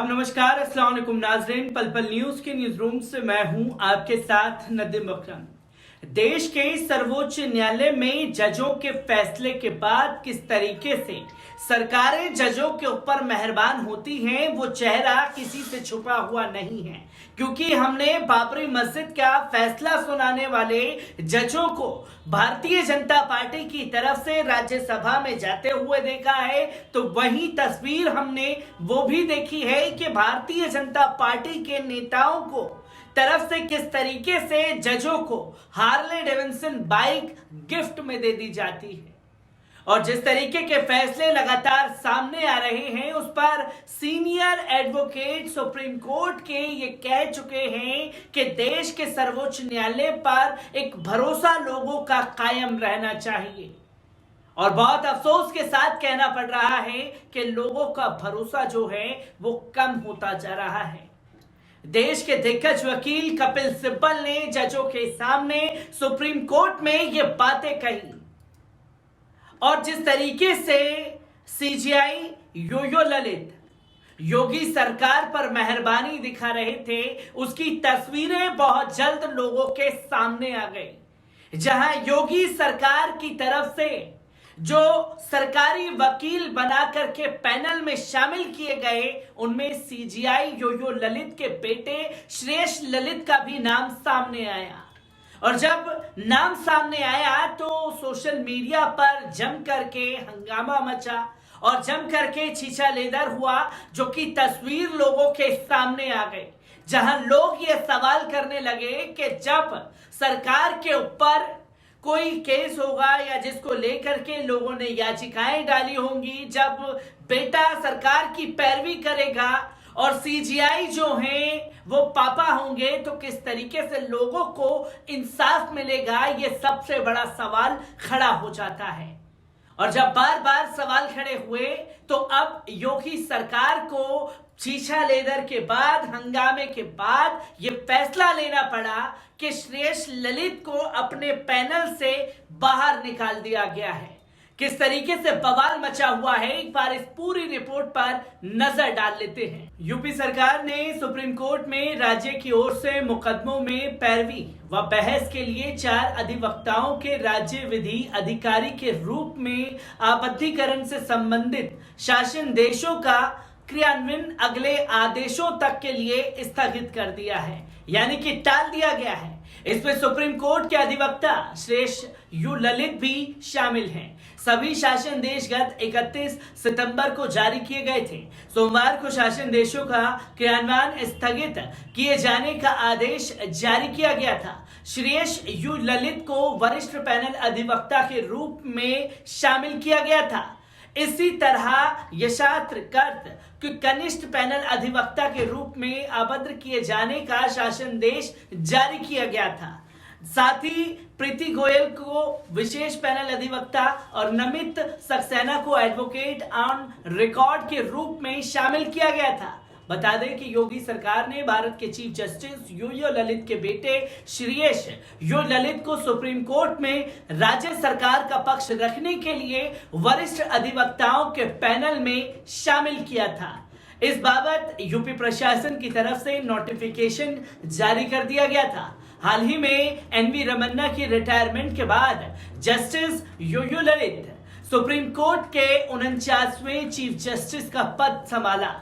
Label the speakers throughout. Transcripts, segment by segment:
Speaker 1: आदाब, नमस्कार, अस्सलाम वालेकुम नाज़रीन। पल पल न्यूज के न्यूज रूम से मैं हूं आपके साथ नदीम अकरम। देश के सर्वोच्च न्यायालय में जजों के फैसले के बाद किस तरीके से सरकारें जजों के ऊपर मेहरबान होती हैं, वो चेहरा किसी से छुपा हुआ नहीं है। क्योंकि हमने बाबरी मस्जिद का फैसला सुनाने वाले जजों को भारतीय जनता पार्टी की तरफ से राज्यसभा में जाते हुए देखा है, तो वही तस्वीर हमने वो भी देखी है कि भारतीय जनता पार्टी के नेताओं को तरफ से किस तरीके से जजों को हार्ले डेविडसन बाइक गिफ्ट में दे दी जाती है। और जिस तरीके के फैसले लगातार सामने आ रहे हैं, उस पर सीनियर एडवोकेट सुप्रीम कोर्ट के ये कह चुके हैं कि देश के सर्वोच्च न्यायालय पर एक भरोसा लोगों का कायम रहना चाहिए। और बहुत अफसोस के साथ कहना पड़ रहा है कि लोगों का भरोसा जो है वो कम होता जा रहा है। देश के दिग्गज वकील कपिल सिब्बल ने जजों के सामने सुप्रीम कोर्ट में ये बातें कही। और जिस तरीके से सीजेआई योयो ललित योगी सरकार पर मेहरबानी दिखा रहे थे, उसकी तस्वीरें बहुत जल्द लोगों के सामने आ गई। जहां योगी सरकार की तरफ से जो सरकारी वकील बना करके पैनल में शामिल किए गए, उनमें सीजेआई योयो ललित के बेटे श्रेयस ललित का भी नाम सामने आया। और जब नाम सामने आया तो सोशल मीडिया पर जम करके हंगामा मचा और जम करके छीछा लेदर हुआ, जो कि तस्वीर लोगों के सामने आ गई। जहां लोग ये सवाल करने लगे कि जब सरकार के ऊपर कोई केस होगा या जिसको लेकर के लोगों ने याचिकाएं डाली होंगी, जब बेटा सरकार की पैरवी करेगा और सीजेआई जो हैं वो पापा होंगे, तो किस तरीके से लोगों को इंसाफ मिलेगा, ये सबसे बड़ा सवाल खड़ा हो जाता है। और जब बार बार सवाल खड़े हुए तो अब योगी सरकार को शीशा लेदर के बाद, हंगामे के बाद ये फैसला लेना पड़ा कि श्रेयस ललित को अपने पैनल से बाहर निकाल दिया गया है। किस तरीके से बवाल मचा हुआ है, एक बार इस पूरी रिपोर्ट पर नजर डाल लेते हैं। यूपी सरकार ने सुप्रीम कोर्ट में राज्य की ओर से मुकदमों में पैरवी व बहस के लिए 4 अधिवक्ताओं के राज्य विधि अधिकारी के रूप में आपत्तिकरण से संबंधित शासनादेशों का क्रियान्वयन अगले आदेशों तक के लिए स्थगित कर दिया है, यानी कि टाल दिया गया है। इसमें सुप्रीम कोर्ट के अधिवक्ता श्रेयस यू ललित भी शामिल हैं। सभी शासनादेश गत 31 सितंबर को जारी किए गए थे। सोमवार को शासनादेशों का क्रियान्वयन स्थगित किए जाने का आदेश जारी किया गया था। श्रेयस यू ललित को वरिष्ठ पैनल अधिवक्ता के रूप में शामिल किया गया था। इसी तरह यशात्र कर्त कनिष्ठ पैनल अधिवक्ता के रूप में आबद्ध किए जाने का शासनादेश जारी किया गया था। साथ ही प्रीति गोयल को विशेष पैनल अधिवक्ता और नमित सक्सेना को एडवोकेट ऑन रिकॉर्ड के रूप में शामिल किया गया था। बता दें कि योगी सरकार ने भारत के चीफ जस्टिस योयो ललित के बेटे श्रेयस यो ललित को सुप्रीम कोर्ट में राज्य सरकार का पक्ष रखने के लिए वरिष्ठ अधिवक्ताओं के पैनल में शामिल किया था। इस बाबत यूपी प्रशासन की तरफ से नोटिफिकेशन जारी कर दिया गया था। हाल ही में एनवी रमन्ना की रिटायरमेंट के बाद justice U U Lalit supreme court के 49वें चीफ जस्टिस का पद संभाला।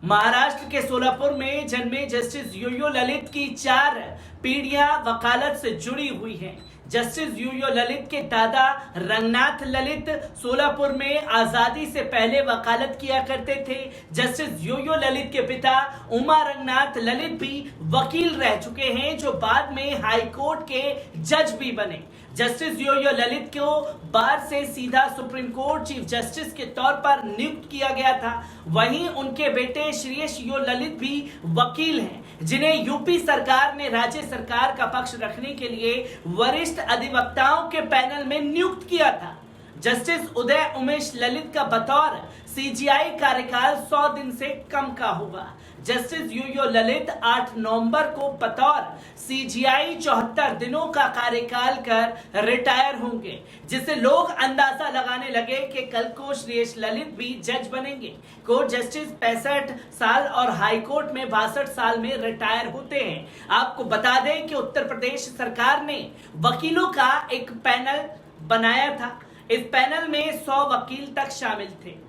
Speaker 1: महाराष्ट्र के सोलापुर में जन्मे जस्टिस योयो ललित की 4 पीढ़ियां वकालत से जुड़ी हुई हैं। जस्टिस योयो ललित के दादा रंगनाथ ललित सोलापुर में आजादी से पहले वकालत किया करते थे। जस्टिस योयो ललित के पिता उमा रंगनाथ ललित भी वकील रह चुके हैं, जो बाद में हाई कोर्ट के जज भी बने। जस्टिस योयो ललित को बार से सीधा सुप्रीम कोर्ट चीफ जस्टिस के तौर पर नियुक्त किया गया था। वहीं उनके बेटे श्रेयस यो ललित भी वकील हैं, जिन्हें यूपी सरकार ने राज्य सरकार का पक्ष रखने के लिए वरिष्ठ अधिवक्ताओं के पैनल में नियुक्त किया था। जस्टिस उदय उमेश ललित का बतौर सीजेआई कार्यकाल 100 दिन से कम का होगा, जस्टिस यूयू ललित 8 नवंबर को बतौर सीजीआई 74 दिनों का कार्यकाल कर रिटायर होंगे, जिससे लोग अंदाजा लगाने लगे कि कल को श्रेयस ललित भी जज बनेंगे। कोर्ट जस्टिस 65 साल और हाई कोर्ट में 62 साल में रिटायर होते हैं। आपको बता दें कि उत्तर प्रदेश सरकार ने वकीलों का एक पैनल बनाया था। इस पैनल में 100 वकील तक शामिल थे।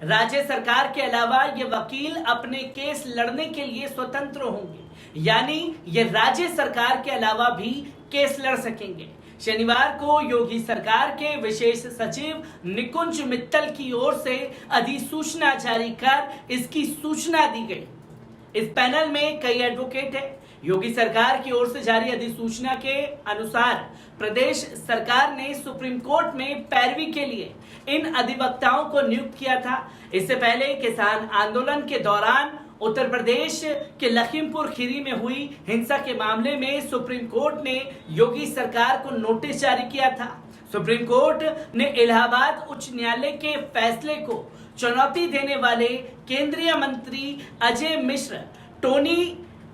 Speaker 1: राज्य सरकार के अलावा ये वकील अपने केस लड़ने के लिए स्वतंत्र होंगे, यानी ये राज्य सरकार के अलावा भी केस लड़ सकेंगे। शनिवार को योगी सरकार के विशेष सचिव निकुंज मित्तल की ओर से अधिसूचना जारी कर इसकी सूचना दी गई। इस पैनल में कई एडवोकेट हैं। योगी सरकार की ओर से जारी अधिसूचना के अनुसार प्रदेश सरकार ने सुप्रीम कोर्ट में पैरवी के लिए इन अधिवक्ताओं को नियुक्त किया था। इससे पहले किसान आंदोलन के दौरान उत्तर प्रदेश के लखीमपुर खीरी में हुई हिंसा के मामले में सुप्रीम कोर्ट ने योगी सरकार को नोटिस जारी किया था। सुप्रीम कोर्ट ने इलाहाबाद उच्च न्यायालय के फैसले को चुनौती देने वाले केंद्रीय मंत्री अजय मिश्र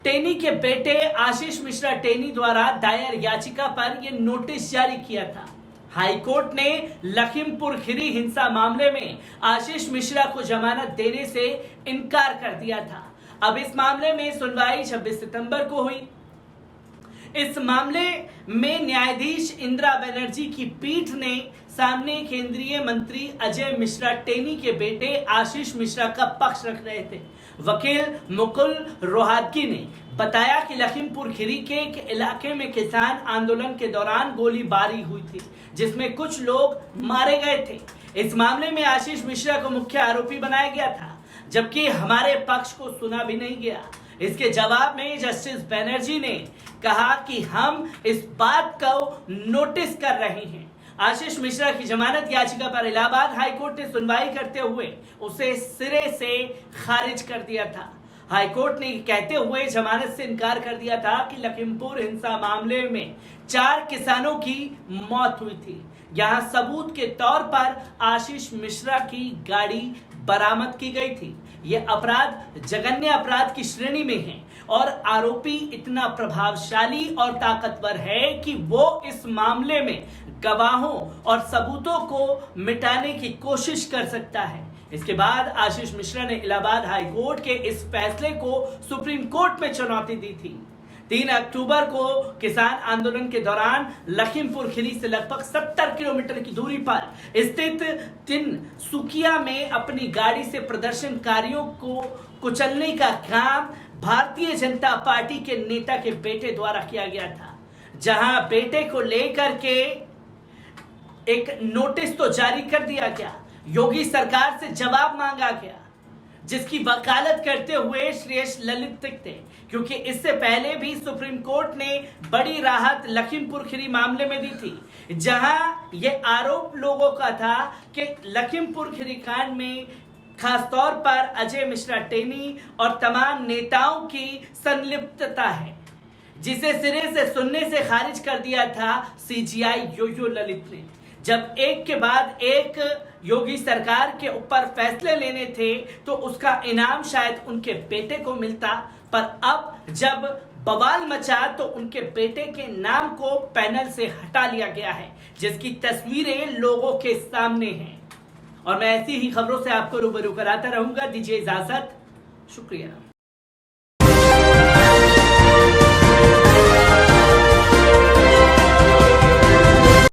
Speaker 1: टेनी के बेटे आशीष मिश्रा टेनी द्वारा दायर याचिका पर यह नोटिस जारी किया था। हाई कोर्ट ने लखीमपुर खीरी हिंसा मामले में आशीष मिश्रा को जमानत देने से इनकार कर दिया था। अब इस मामले में सुनवाई 26 सितंबर को हुई। इस मामले में न्यायाधीश इंदिरा बनर्जी की पीठ ने सामने केंद्रीय मंत्री अजय मिश्रा टेनी के बेटे आशीष मिश्रा का पक्ष रख रहे थे। वकील मुकुल रोहतगी ने बताया कि लखीमपुर खीरी के एक इलाके में किसान आंदोलन के दौरान गोलीबारी हुई थी, जिसमें कुछ लोग मारे गए थे। इस मामले में आशीष मिश्रा को मुख्य आरोपी बनाया गया था, जबकि हमारे पक्ष को सुना भी नहीं गया। इसके जवाब में जस्टिस बनर्जी ने कहा कि हम इस बात को नोटिस कर रहे हैं। आशीष मिश्रा की जमानत याचिका पर इलाहाबाद हाईकोर्ट ने सुनवाई करते हुए उसे सिरे से खारिज कर दिया था। हाईकोर्ट ने कहते हुए जमानत से इनकार कर दिया था कि लखीमपुर हिंसा मामले में 4 किसानों की मौत हुई थी। यहाँ सबूत के तौर पर आशीष मिश्रा की गाड़ी बरामद की गई थी। यह अपराध जघन्य अपराध की श्रेणी में है और आरोपी इतना प्रभावशाली और ताकतवर है कि वो इस मामले में गवाहों और सबूतों को मिटाने की कोशिश कर सकता है। इसके बाद आशीष मिश्रा ने इलाहाबाद हाई कोर्ट के इस फैसले को सुप्रीम कोर्ट में चुनौती दी थी। 3 अक्टूबर को किसान आंदोलन के दौरान लखीमपुर खीरी से लगभग 70 किलोमीटर की दूरी पर स्थित तिनसुकिया में अपनी गाड़ी से प्रदर्शनकारियों को कुचलने का काम भारतीय जनता पार्टी के नेता के बेटे द्वारा किया गया था, जहां बेटे को लेकर के एक नोटिस तो जारी कर दिया गया, योगी सरकार से जवाब मांगा गया, जिसकी वकालत करते हुए श्रेयस ललित थे, क्योंकि इससे पहले भी सुप्रीम कोर्ट ने बड़ी राहत लखीमपुर खीरी मामले में दी थी, जहां यह आरोप लोगों का था कि लखीमपुर खीरी कांड में खासतौर पर अजय मिश्रा टेनी और तमाम नेताओं की संलिप्तता है, जिसे सिरे से सुनने से खारिज कर दिया था सीजीआई यूयू ललित ने। जब एक के बाद एक योगी सरकार के ऊपर फैसले लेने थे तो उसका इनाम शायद उनके बेटे को मिलता, पर अब जब बवाल मचा तो उनके बेटे के नाम को पैनल से हटा लिया गया है, जिसकी तस्वीरें लोगों के सामने हैं। और मैं ऐसी ही खबरों से आपको रूबरू कराता रहूंगा। दीजिए इजाजत, शुक्रिया।